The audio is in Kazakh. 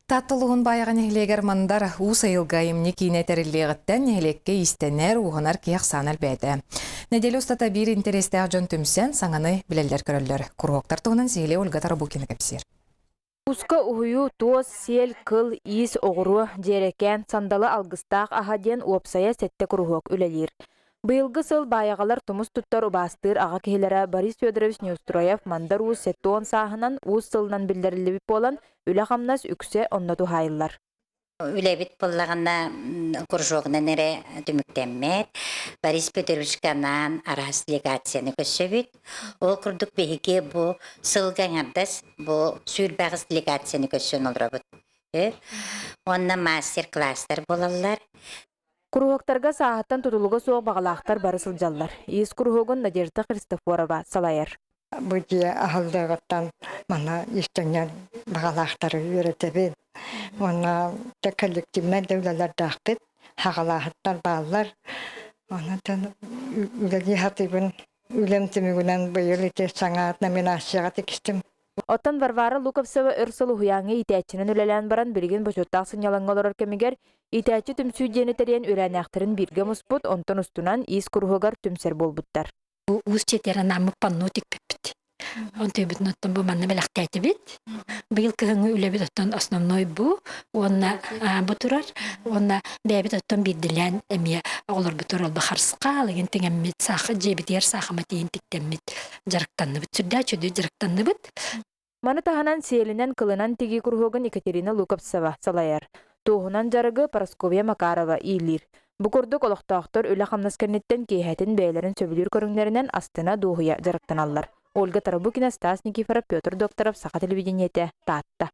Таттылығын байған ехлегер мандар уыс айылғайымны кейіне тәрілігіттен ехлекке истенер уғынар кияқ сан әлбәді. Неделі ұстата бір интересті жон түмсен саңаны білелдер көрілдер. Күрғоқтар тұғынан сейле Ольга Тарабукина кәпсер. Уска уйу тоз, сел, кыл, ис, оғыру, жерекен, сандалы алғыстақ ахаден уопсая сәтті күрғоқ үлелер. Быйылғы сыл баяғалар тумус туттар убастыр аға кейлері Борис Федорович Неустроев мандар уыз сәттуон сағынан уыз сылынан білдірілі болан үлі қамнас үксе оннату хайылар. Үлебит боллағына күржоғына нере түміктеммет. Борис Федорович канан арас делегацияны көсөбіт. Ол күрдік бейге бұ сылғаңардас бұ сүйілбағыз делегацияны көсөн олырабыт. Онна мастер-класстар болалар. Курухоктарга саахаттан тутулуга соқ бағалақтар бары сылжаллар. Иис курухогын Надежда Христофорова салайыр. Бұдия ахылдығыттан мана истоньян бағалақтары үйретебен. Оны да коллективмен дәулелер дақпет, хағалағыттар бағалар. Оны да үлелі хатыбын үлемтімігінен бұйыл ете саңа номинацияға текістім. Оттан Варвара Луковцева ырсылы хуяңы итәчінің үлелән баран білген бөшөттақ сынялаңға олар кемегер, итәчі түмсүй дені тәрен өрәнәқтірін бірге мұспыт, онтан ұстынан иіс күрғығар түмсер болбуттар. Бұл ұз четері намы панну текпеппіт. Онты өбітін оттан бұл манны біләқтәйті бет. Бұл кығыңы үлебет оттан основной бұл, онна бұтырар, онна бәбет оттан биділән әмия олар бұтыр олбы қарсықа алығын теңеммет сақы, жебетер сақыма тейін тектеммет. Жарықтанны бұт, сүрдә чөді жарықтанны бұт. Маны таханан селінен кылынан теги күрғығын Екатерина Луковцева салайар. Туғынан жарығы Парасковия Макарова ийлер. Бұқұрдық олықтақтыр үлі қамнаскернеттен кейхәтін бәйлерін сөбілер көріңлерінен астына доғыя жарықтан аллар. Ольга Тарабукина, Стас Никифоров, Петр Докторов, Саха телевидениеті, Татта.